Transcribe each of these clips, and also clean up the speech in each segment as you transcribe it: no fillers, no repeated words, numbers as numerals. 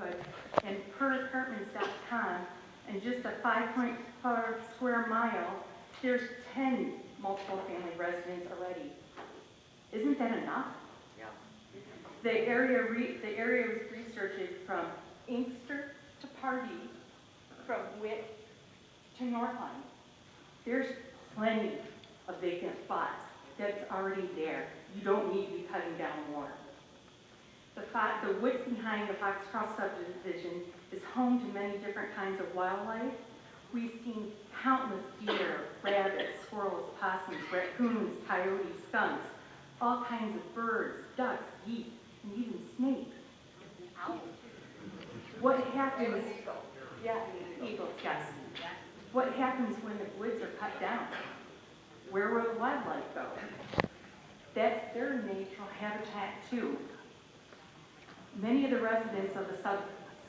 neighborhood, and perapartments.com, and just a 5.4 square mile, there's 10 multiple family residents already. Isn't that enough? Yeah. The area was researched from Inkster to Pardee, from Witt to Northline. There's plenty of vacant spots that's already there. You don't need to be cutting down more. The woods behind the Fox Cross subdivision is home to many different kinds of wildlife. We've seen countless deer, rabbits, squirrels, possums, raccoons, coyotes, skunks, all kinds of birds, ducks, geese, and even snakes. What happens? Yeah, eagles, yes. What happens when the woods are cut down? Where will the wildlife go? That's their natural habitat too. Many of the residents of the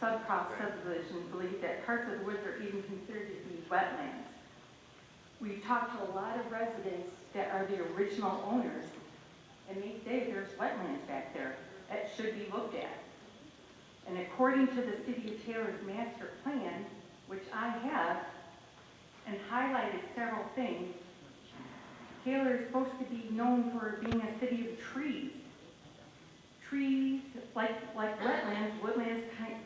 Subcross subdivision believe that parts of the woods are even considered to be wetlands. We've talked to a lot of residents that are the original owners, and they say there's wetlands back there that should be looked at. And according to the City of Taylor's master plan, which I have, and highlighted several things, Taylor is supposed to be known for being a city of trees. Trees, like wetlands, woodlands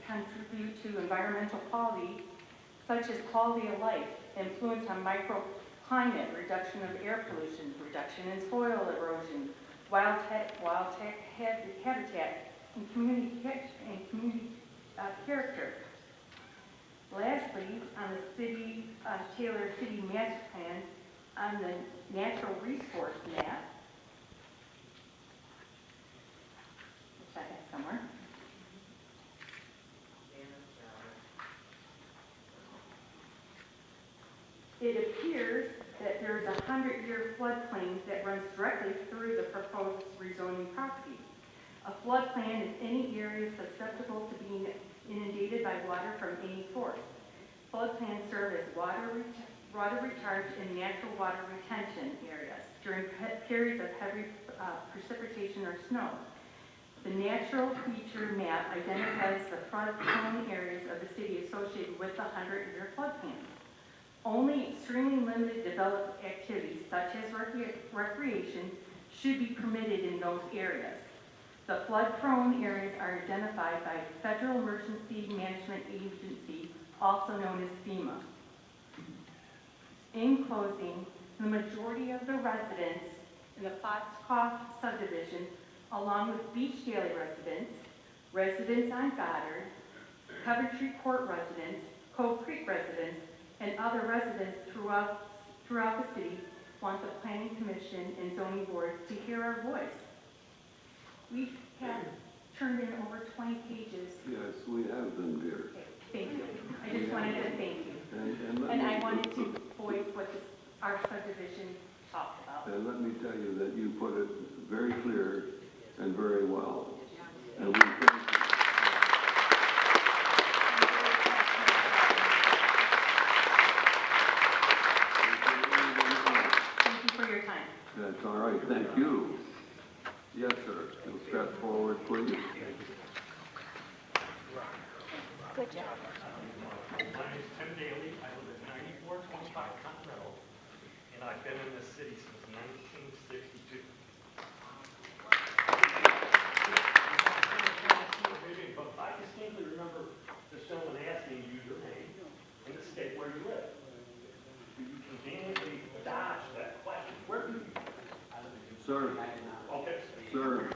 contribute to environmental quality, such as quality of life, influence on microclimate, reduction of air pollution, reduction in soil erosion, wildlife habitat, and community character. Lastly, on the Taylor City Master Plan, on the natural resource map, which I have somewhere, it appears that there's a 100-year floodplain that runs directly through the proposed rezoning property. A floodplain is any area susceptible to being inundated by water from any source. Floodplains serve as water recharge and natural water retention areas during periods of heavy precipitation or snow. The natural feature map identifies the flood-prone areas of the city associated with the 100-year floodplains. Only extremely limited developed activities, such as recreation, should be permitted in those areas. The flood-prone areas are identified by Federal Emergency Management Agency, also known as FEMA. In closing, the majority of the residents in the Foxcroft subdivision, along with Beach Daily residents on Goddard, Coventry Court residents, Cove Creek residents, and other residents throughout the city, want the Planning Commission and Zoning Board to hear our voice. We have turned in over 20 pages. Yes, we have them, dear. Okay, thank you. I just wanted to thank you. And I wanted to voice what our subdivision talked about. And let me tell you that you put it very clear and very well. And we thank you. Thank you for your time. That's all right. Thank you. Yes, sir. You'll step forward, please. Good job. My name is Tim Daly. I live at 9425 Continental, and I've been in this city since 1962. But I distinctly remember the gentleman asking you your name and the state where you live. You conveniently dodged that question. Where do you live? Sir, Okay. sir,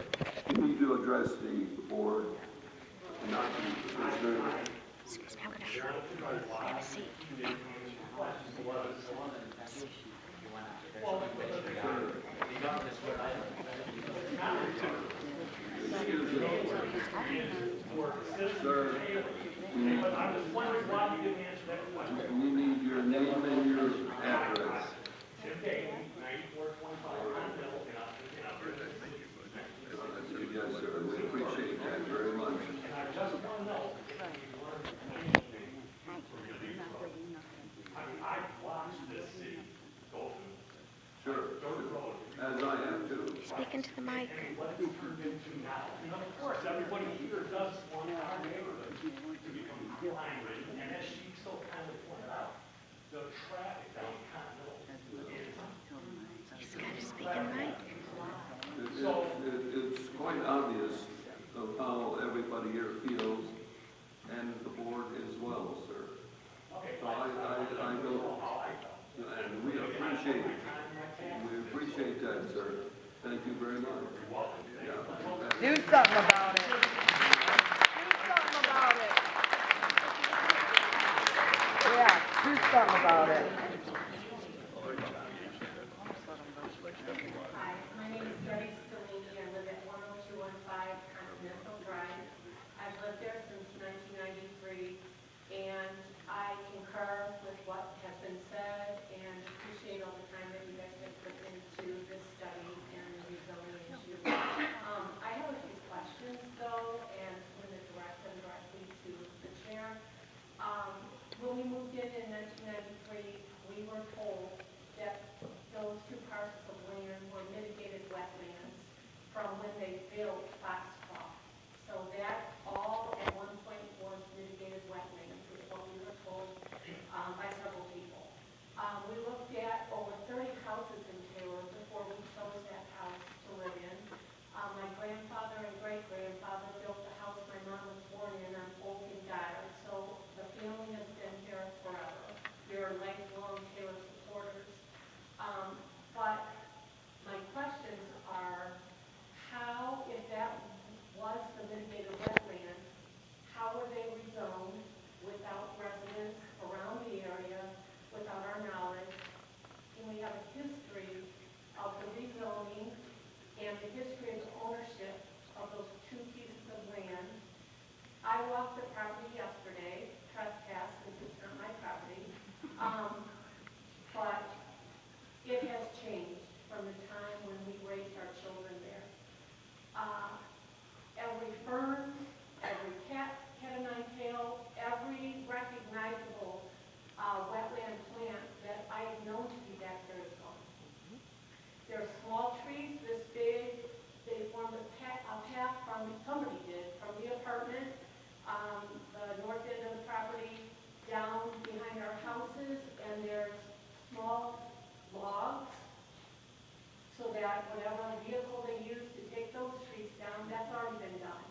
you need to address the board, not the commissioner. Excuse me, I'm going to have a seat. Excuse me. Sir, But I was wondering why you didn't answer that question. we need your name and your address. Tim Daly, 9425 Continental, and I'm here in the city. Yes, sir. We appreciate that very much. And I just want to know if you learned anything from your legal work. I mean, I've watched this city go from Sure. dirt road. As I have too. Speak into the mic. And what it's turned into now. And of course, everybody here does want our neighborhood. here feels, and the board as well, sir. Okay. So I don't, and we appreciate that, sir. Thank you very much. Yeah. Do something about it. Do something about it. Yeah, do something about it. Hi, my name is Debbie Stellini. I live at 10215 Continental Drive. I've lived there since 1993, and I concur with what has been said and appreciate all the time that you guys have put into this study and the rezoning issue. I have a few questions, though, and I'm going to direct them directly to the chair. When we moved in 1993, we were told that those two parcels of land were mitigated wetlands from when they built Foxcroft. So that all at one point was mitigated wetlands, is what we were told by several people. We looked at over 30 houses in Taylor before we chose that house to live in. My grandfather and great-grandfather built the house my mom was born in on Oak and Goddard, so the family has been here forever. We're lifelong Taylor supporters. But my questions are, how, if that was the mitigated wetland, how were they rezoned without residents around the area, without our knowledge? And we have a history of the rezoning and the history of ownership of those two pieces of land. I walked the property yesterday, trespassed, because it's not my property. But it has changed from the time when we raised our children there. Every fern, every cat-o'-nine tail, every recognizable wetland plant that I have known to be back there is gone. There are small trees this big. They formed a path from, somebody did, from the apartment, the north end of the property, down behind our houses, and there's small logs, so that whatever vehicle they use to take those trees down, that's already been done.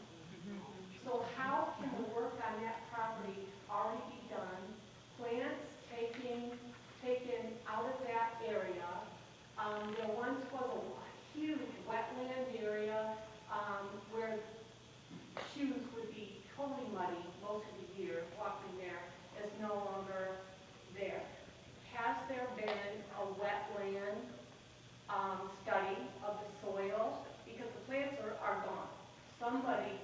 So how can the work on that property already be done? Plants taken out of that area. There once was a huge wetland area where shoes would be totally muddy most of the year walking there. Is no longer there. Has there been a wetland study of the soil? Because the plants are gone. Somebody